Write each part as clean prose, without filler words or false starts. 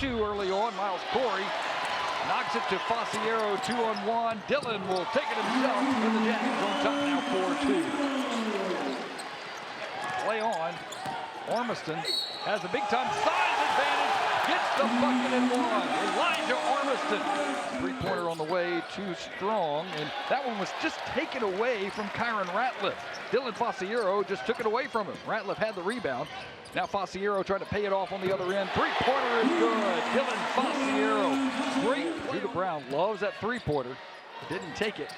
2 early on. Miles Corey knocks it to Fasiero, 2-on-1. Dillon will take it himself, and the Jags on top now, 4-2. Play on. Ormiston has a big-time size advantage. Gets the bucket and one. Elijah Ormiston. Three-pointer on the way, too strong. And that one was just taken away from Kyron Ratliff. Dylan Fasiero just took it away from him. Ratliff had the rebound. Now Fasiero trying to pay it off on the other end. Three-pointer is good. Dylan Fasiero. Great. Judah Brown loves that three-pointer. Didn't take it.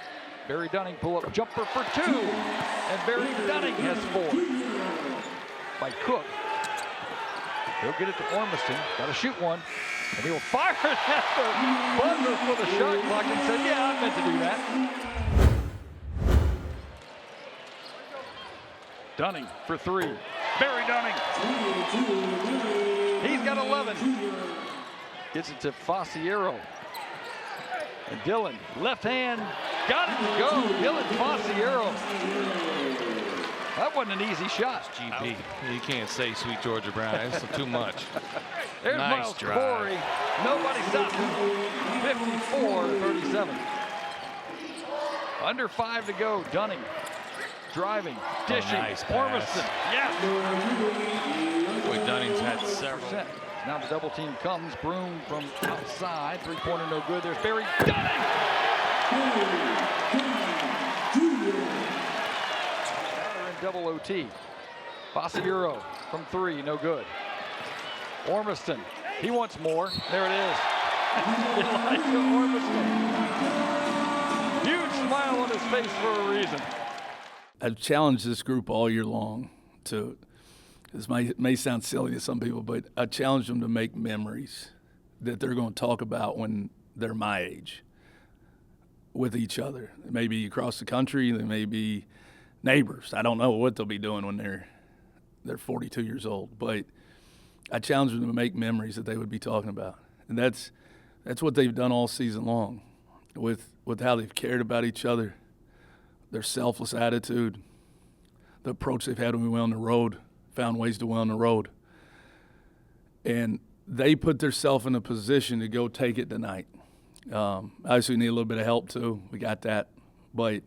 Barry Dunning pull-up jumper for 2. And Barry Dunning has 4. By Cook. He'll get it to Ormiston. Got to shoot one. And he'll fire it at the buzzer for the shot clock and said, yeah, I meant to do that. Dunning for 3. Barry Dunning. He's got 11. Gets it to Fasiero. And Dillon, left hand, got it to go. Dylan Fasiero. That wasn't an easy shot. GP. You can't say Sweet Georgia Brown. That's too much. There's nice Miles drive. Corey. Nobody stopped him. 54-37. Under 5 to go. Dunning driving, dishing. Nice Ormiston. Yes. Boy, Dunning's had several. Now the double team comes. Broom from outside. Three-pointer no good. There's Barry Dunning. Double OT. Fasiero from 3, no good. Ormiston, he wants more. There it is. Elijah Ormiston. Huge smile on his face for a reason. I've challenged this group all year long to, this may sound silly to some people, but I challenged them to make memories that they're going to talk about when they're my age with each other. They may be across the country, they may be neighbors. I don't know what they'll be doing when they're 42 years old, but I challenged them to make memories that they would be talking about, and that's what they've done all season long, with how they've cared about each other, their selfless attitude, the approach they've had when we went on the road, found ways to win on the road, and they put themselves in a position to go take it tonight. Obviously, we need a little bit of help too. We got that, but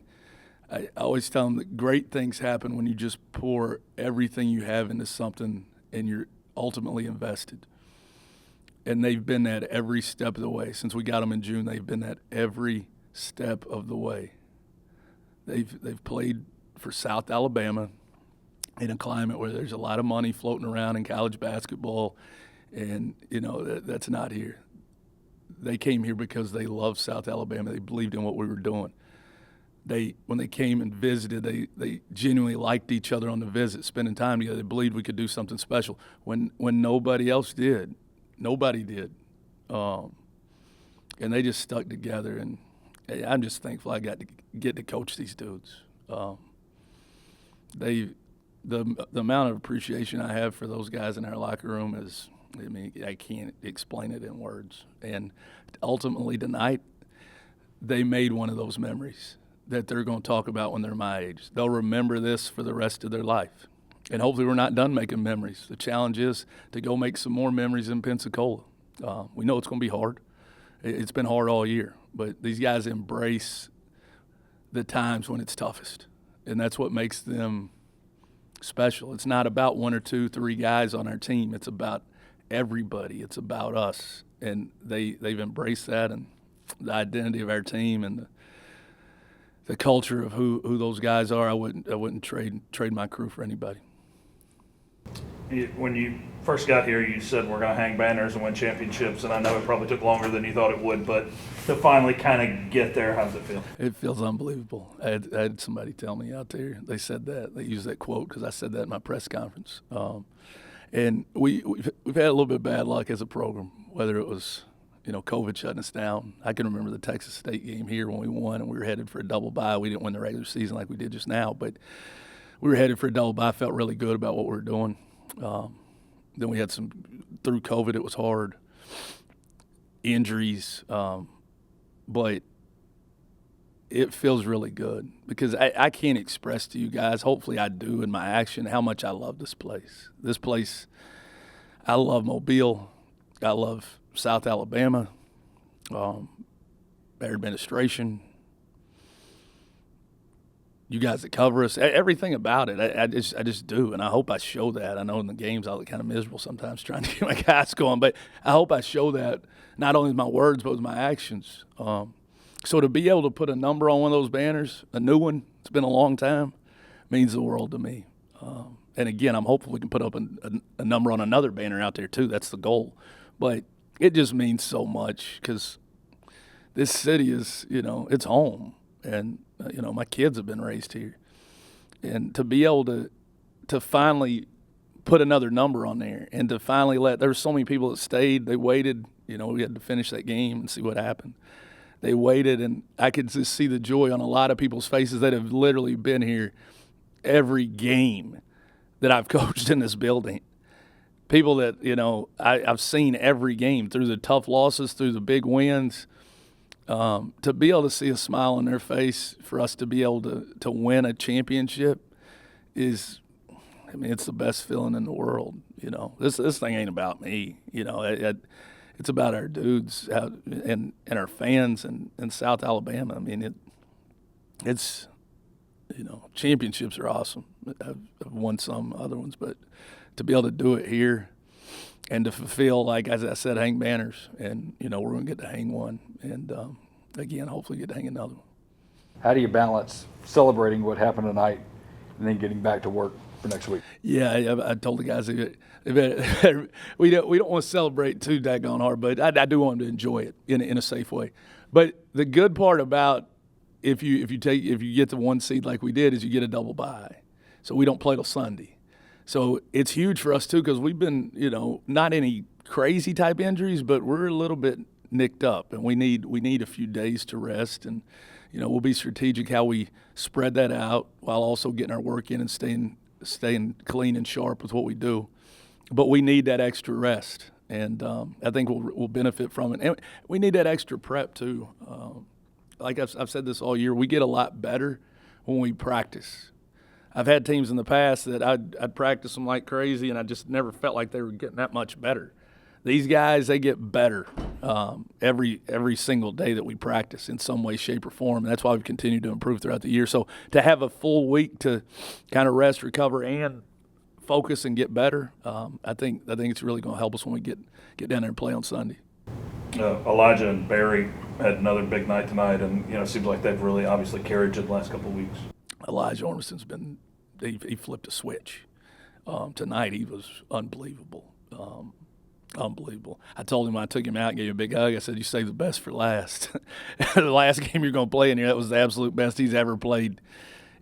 I always tell them that great things happen when you just pour everything you have into something and you're ultimately invested. And they've been that every step of the way. Since we got them in June, they've been that every step of the way. They've played for South Alabama in a climate where there's a lot of money floating around in college basketball, and that's not here. They came here because they loved South Alabama. They believed in what we were doing. When they came and visited, they genuinely liked each other on the visit, spending time together. They believed we could do something special when nobody else did. Nobody did. And they just stuck together, and I'm just thankful I got to get to coach these dudes. The amount of appreciation I have for those guys in our locker room is, I can't explain it in words. And ultimately tonight, they made one of those memories that they're going to talk about when they're my age. They'll remember this for the rest of their life. And hopefully we're not done making memories. The challenge is to go make some more memories in Pensacola. We know it's going to be hard. It's been hard all year. But these guys embrace the times when it's toughest. And that's what makes them special. It's not about 1 or 2, 3 guys on our team. It's about everybody. It's about us. And they've embraced that, and the identity of our team and the culture of who those guys are. I wouldn't trade my crew for anybody. When you first got here, you said we're going to hang banners and win championships, and I know it probably took longer than you thought it would, but to finally kind of get there, how does it feel? It feels unbelievable. I had somebody tell me out there, they said that. They used that quote because I said that at my press conference. And we've had a little bit of bad luck as a program, whether it was COVID shutting us down. I can remember the Texas State game here when we won and we were headed for a double bye. We didn't win the regular season like we did just now, but we were headed for a double bye. Felt really good about what we were doing. Then we had through COVID, it was hard. Injuries, but it feels really good because I can't express to you guys, hopefully I do in my action, how much I love this place. This place, I love Mobile. I love South Alabama, their administration, you guys that cover us, everything about it. I just do, and I hope I show that. I know in the games I look kind of miserable sometimes trying to get my guys going, but I hope I show that not only with my words but with my actions. So to be able to put a number on one of those banners, a new one, it's been a long time, means the world to me. And again, I'm hopeful we can put up a number on another banner out there too. That's the goal. But it just means so much because this city is, it's home. And, my kids have been raised here. And to be able to finally put another number on there and to finally there were so many people that stayed, they waited, we had to finish that game and see what happened. They waited, and I could just see the joy on a lot of people's faces that have literally been here every game that I've coached in this building. People that, I've seen every game through the tough losses, through the big wins. To be able to see a smile on their face for us to be able to win a championship is, it's the best feeling in the world. This thing ain't about me. It's about our dudes and our fans in South Alabama. It's championships are awesome. I've won some other ones, but to be able to do it here and to fulfill, like as I said, hang banners, and we're going to get to hang one, and again, hopefully get to hang another one. How do you balance celebrating what happened tonight and then getting back to work for next week? Yeah, I told the guys we don't want to celebrate too daggone hard, but I do want them to enjoy it in a safe way. But the good part about if you get the one seed like we did is you get a double bye, so we don't play till Sunday. So it's huge for us too because we've been not any crazy type injuries, but we're a little bit nicked up, and we need a few days to rest, and we'll be strategic how we spread that out while also getting our work in and staying clean and sharp with what we do. But we need that extra rest, and I think we'll benefit from it. And we need that extra prep too. Like I've said this all year, we get a lot better when we practice. I've had teams in the past that I'd practice them like crazy, and I just never felt like they were getting that much better. These guys, they get better every single day that we practice in some way, shape, or form, and that's why we've continued to improve throughout the year. So to have a full week to kind of rest, recover, and focus and get better, I think it's really going to help us when we get down there and play on Sunday. Elijah and Barry had another big night tonight, and it seems like they've really obviously carried you the last couple of weeks. Elijah Ormiston's been he flipped a switch. Tonight he was unbelievable. Unbelievable. I told him when I took him out and gave him a big hug, I said, you saved the best for last. The last game you're going to play in here, that was the absolute best he's ever played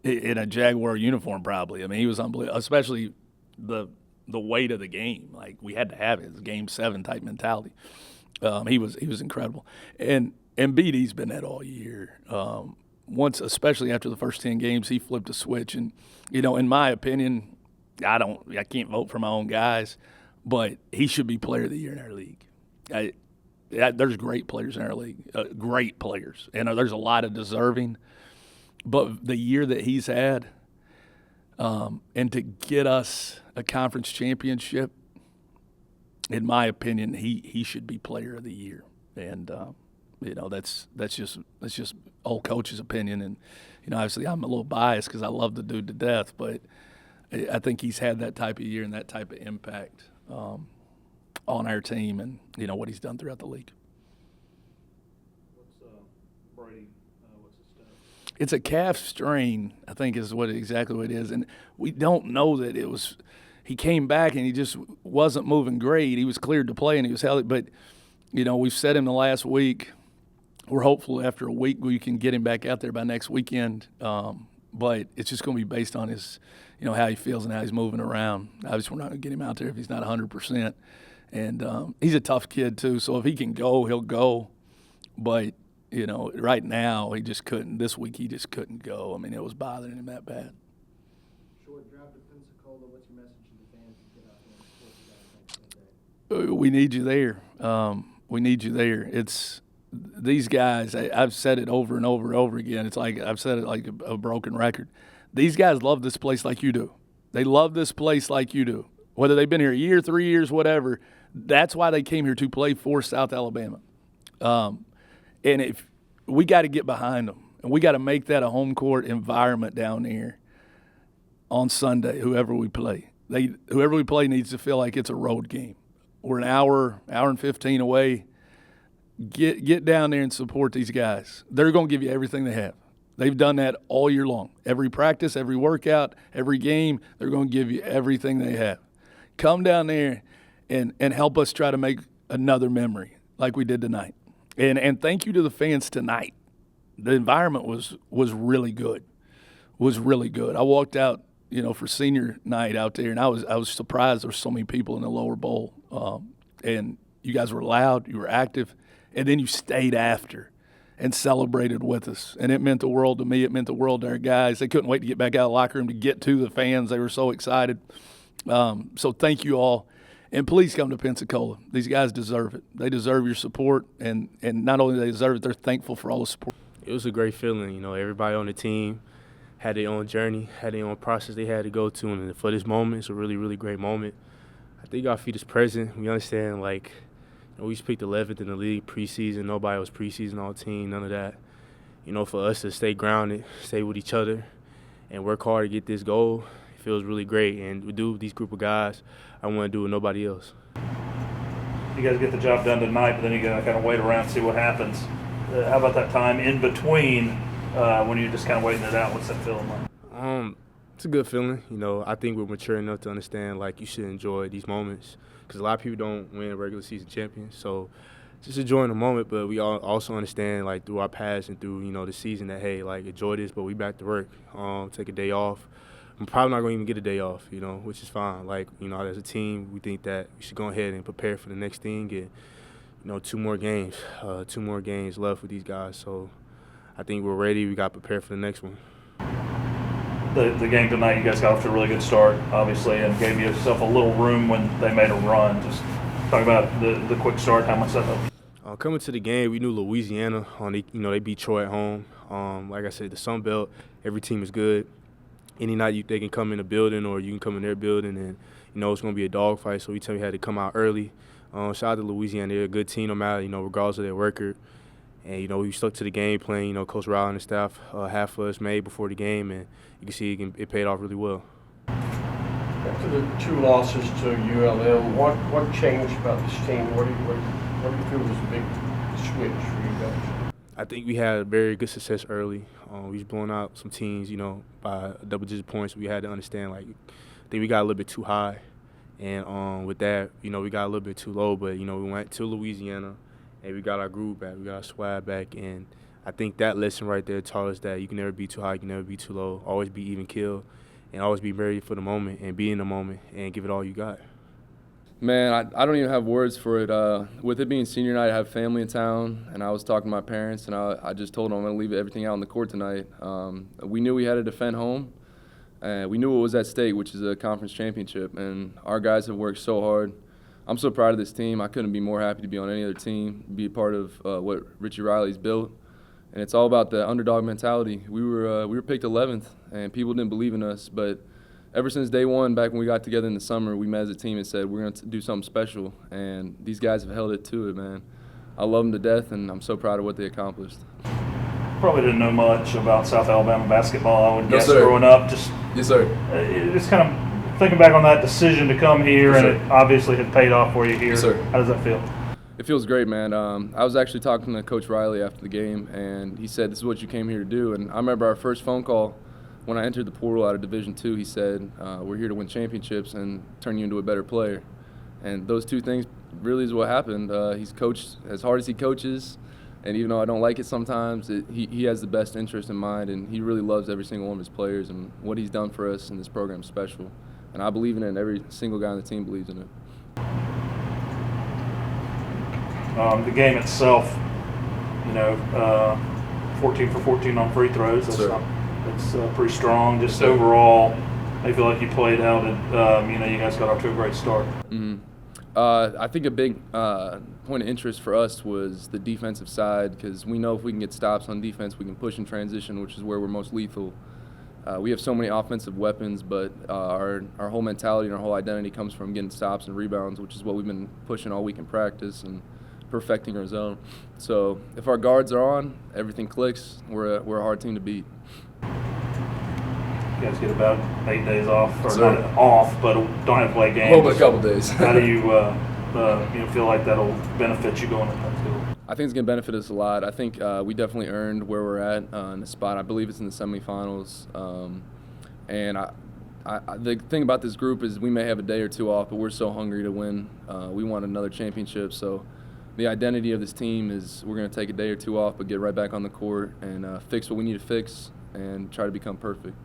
in a Jaguar uniform probably. He was unbelievable, especially the weight of the game. Like, we had to have it. It's a Game 7 type mentality. He was incredible. And BD's been that all year. Once, especially after the first 10 games, he flipped a switch. And, in my opinion, I can't vote for my own guys, but he should be player of the year in our league. There's great players in our league, great players. And there's a lot of deserving. But the year that he's had, and to get us a conference championship, in my opinion, he should be player of the year. And that's just old coach's opinion. And obviously I'm a little biased because I love the dude to death, but I think he's had that type of year and that type of impact on our team and what he's done throughout the league. What's Brady? What's his status? It's a calf strain, I think, is exactly what it is, and we don't know that it was. He came back and he just wasn't moving great. He was cleared to play and he was healthy, but we've said him the last week. We're hopeful after a week we can get him back out there by next weekend. But it's just going to be based on his, how he feels and how he's moving around. Obviously, we're not going to get him out there if he's not 100%. And he's a tough kid too, so if he can go, he'll go. But right now he just couldn't. This week he just couldn't go. It was bothering him that bad. Short drive to Pensacola. What's your message to the fans to get out there and support you guys? We need you there. We need you there. It's these guys. I've said it over and over and over again. It's like I've said it like a broken record. These guys love this place like you do. They love this place like you do. whether they've been here a year, 3 years, whatever. That's why they came here to play for South Alabama. And if we got to get behind them, and we got to make that a home court environment down there on Sunday, whoever we play. Whoever we play needs to feel like it's a road game. We're an hour and 15 away. Get down there and support these guys. They're going to give you everything they have. They've done that all year long. Every practice, every workout, every game, they're going to give you everything they have. Come down there and help us try to make another memory like we did tonight. And thank you to the fans tonight. The environment was really good. Was really good. I walked out, for senior night out there, and I was surprised there were so many people in the lower bowl. And you guys were loud, you were active, and then you stayed after and celebrated with us. And it meant the world to me. It meant the world to our guys. They couldn't wait to get back out of the locker room to get to the fans. They were so excited. So thank you all. And please come to Pensacola. These guys deserve it. They deserve your support. And not only do they deserve it, they're thankful for all the support. It was a great feeling. Everybody on the team had their own journey, had their own process they had to go to. And for this moment, it's a really, really great moment. I think our feet is present. We understand, we picked 11th in the league preseason. Nobody was preseason all team, none of that. For us to stay grounded, stay with each other, and work hard to get this goal, it feels really great. And we do with these group of guys, I want to do with nobody else. You guys get the job done tonight, but then you got to kind of wait around and see what happens. How about that time in between when you're just kind of waiting it out? What's that feeling like? It's a good feeling. I think we're mature enough to understand, you should enjoy these moments. Because a lot of people don't win regular season champions. So just enjoying the moment, but we all also understand, through our past and through, the season that, hey, enjoy this, but we back to work. Take a day off. I'm probably not going to even get a day off, which is fine. As a team, we think that we should go ahead and prepare for the next thing. And, 2 more games. 2 more games left with these guys. So I think we're ready. We got to prepare for the next one. The game tonight, you guys got off to a really good start, obviously, and gave yourself a little room when they made a run. Just talk about the quick start, how much that helped. Coming to the game, we knew Louisiana. They beat Troy at home. Like I said, the Sun Belt, every team is good. Any night they can come in the building or you can come in their building, and it's going to be a dogfight. So we had to come out early. Shout out to Louisiana. They're a good team no matter, regardless of their record. And, we stuck to the game plan. Coach Riley and the staff, half of us made before the game, and you can see it paid off really well. After the 2 losses to ULM, what changed about this team? What do you feel was a big switch for you guys? I think we had very good success early. We was blowing out some teams, by double-digit points. We had to understand, I think we got a little bit too high. And with that, we got a little bit too low. But, we went to Louisiana. And we got our groove back, we got our swag back, and I think that lesson right there taught us that you can never be too high, you can never be too low. Always be even keel, and always be ready for the moment and be in the moment and give it all you got. Man, I don't even have words for it. With it being senior night, I have family in town, and I was talking to my parents, and I just told them I'm going to leave everything out on the court tonight. We knew we had to defend home, and we knew what was at stake, which is a conference championship, and our guys have worked so hard. I'm so proud of this team. I couldn't be more happy to be on any other team, be a part of what Richie Riley's built. And it's all about the underdog mentality. We were picked 11th, and people didn't believe in us. But ever since day one, back when we got together in the summer, we met as a team and said, we're going to do something special. And these guys have held it to it, man. I love them to death, and I'm so proud of what they accomplished. Probably didn't know much about South Alabama basketball, I would guess, sir. growing up. Yes, sir. It's kind of thinking back on that decision to come here, Yes, and sir. it obviously had paid off for you here. Yes, sir. How does that feel? It feels great, man. I was actually talking to Coach Riley after the game, and he said, this is what you came here to do. And I remember our first phone call when I entered the portal out of Division II. He said, we're here to win championships and turn you into a better player. And those 2 things really is what happened. He's coached as hard as he coaches, and even though I don't like it sometimes, he has the best interest in mind, and he really loves every single one of his players, and what he's done for us in this program is special. And I believe in it, and every single guy on the team believes in it. The game itself, 14 for 14 on free throws. That's pretty strong. Just overall, I feel like you played out. You guys got off to a great start. Mm-hmm. I think a big point of interest for us was the defensive side, because we know if we can get stops on defense, we can push in transition, which is where we're most lethal. we have so many offensive weapons, but our whole mentality and our whole identity comes from getting stops and rebounds, which is what we've been pushing all week in practice and perfecting our zone. So if our guards are on, everything clicks. We're a hard team to beat. You guys get about 8 days off, or Sir. not off, but don't have to play games. Well, but a couple days. How do you feel like that'll benefit you going to Pensacola? I think it's going to benefit us a lot. I think we definitely earned where we're at in the spot. I believe it's in the semifinals. And the thing about this group is we may have a day or two off, but we're so hungry to win. We want another championship. So the identity of this team is we're going to take a day or two off, but get right back on the court and fix what we need to fix and try to become perfect.